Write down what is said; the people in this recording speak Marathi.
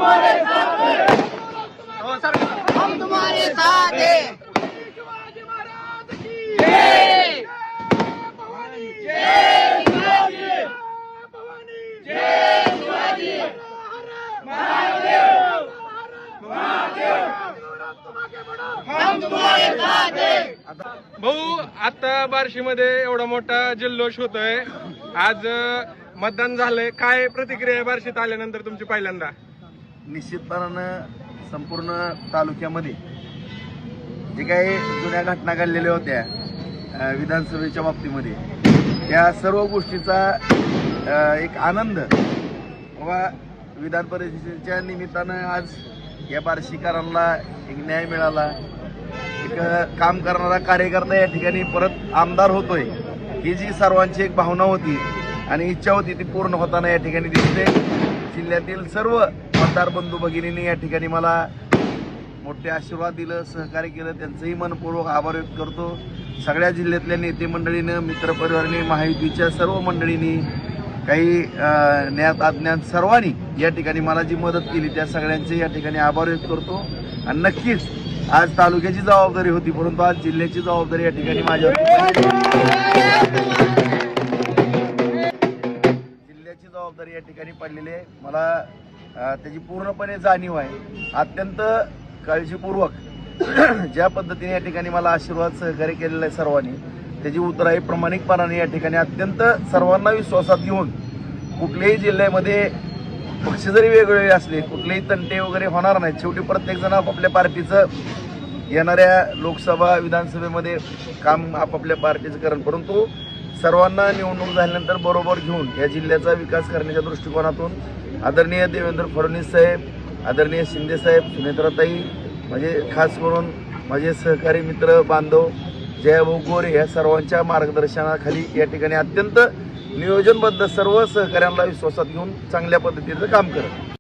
तुम्हारे साथ हैं, हम तुम्हारे साथ हैं। शिवाजी महाराज की जय भवानी, जय शिवाजी, भवानी, जय शिवाजी, महादेव, हम तुम्हारे साथ हैं। भाऊ, आता बार्शीमध्ये एवढा मोठा जल्लोष होतोय, आज मतदान झालंय, काय प्रतिक्रिया आहे बार्शीत आल्यानंतर तुमची पहिल्यांदा? निश्चितपणानं संपूर्ण तालुक्यामध्ये जे काही जुन्या घटना घडलेल्या होत्या विधानसभेच्या बाबतीमध्ये, त्या सर्व गोष्टीचा एक आनंद व विधान परिषदेच्या निमित्तानं आज या बार्शीकरांना एक न्याय मिळाला, एक काम करणारा कार्यकर्ता या ठिकाणी परत आमदार होतोय, ही जी सर्वांची एक भावना होती आणि इच्छा होती ती पूर्ण होताना या ठिकाणी दिसते। जिल्ह्यातील सर्व मतदार बंधू भगिनींनी या ठिकाणी मला मोठे आशीर्वाद दिलं, सहकार्य केलं, त्यांचंही मनपूर्वक आभार व्यक्त करतो। सगळ्या जिल्ह्यातल्या नेते मंडळीनं, मित्रपरिवारांनी, महायुतीच्या सर्व मंडळींनी, काही ज्ञात अज्ञात सर्वांनी या ठिकाणी मला जी मदत केली त्या सगळ्यांचे या ठिकाणी आभार व्यक्त करतो। आणि नक्कीच आज तालुक्याची जबाबदारी होती, परंतु आज जिल्ह्याची जबाबदारी या ठिकाणी माझ्यावर जिल्ह्याची जबाबदारी या ठिकाणी पडलेली आहे। मला त्याची पूर्णपणे जाणीव आहे। अत्यंत काळजीपूर्वक ज्या पद्धतीने या ठिकाणी मला आशीर्वाद सहकार्य केलेला आहे सर्वांनी, त्याची उतराई प्रामाणिकपणाने या ठिकाणी अत्यंत सर्वांना विश्वासात घेऊन कुठल्याही जिल्ह्यामध्ये पक्ष जरी वेगवेगळे असले, कुठलेही तंटे वगैरे होणार नाहीत। शेवटी प्रत्येकजण आपापल्या पार्टीचं येणाऱ्या लोकसभा विधानसभेमध्ये काम आपापल्या पार्टीचं करेल, परंतु सर्वांना निवडणूक झाल्यानंतर बरोबर घेऊन या जिल्ह्याचा विकास करण्याच्या दृष्टिकोनातून आदरणीय देवेंद्र फडणवीस साहेब, आदरणीय शिंदे साहेब, सुनेत्राताई, म्हणजे खास करून माझे सहकारी मित्र बांधव जयभाऊ गोरे या सर्वांच्या मार्गदर्शनाखाली या ठिकाणी अत्यंत नियोजनबद्ध सर्व सहकाऱ्यांना विश्वासात घेऊन चांगल्या पद्धतीचं काम करत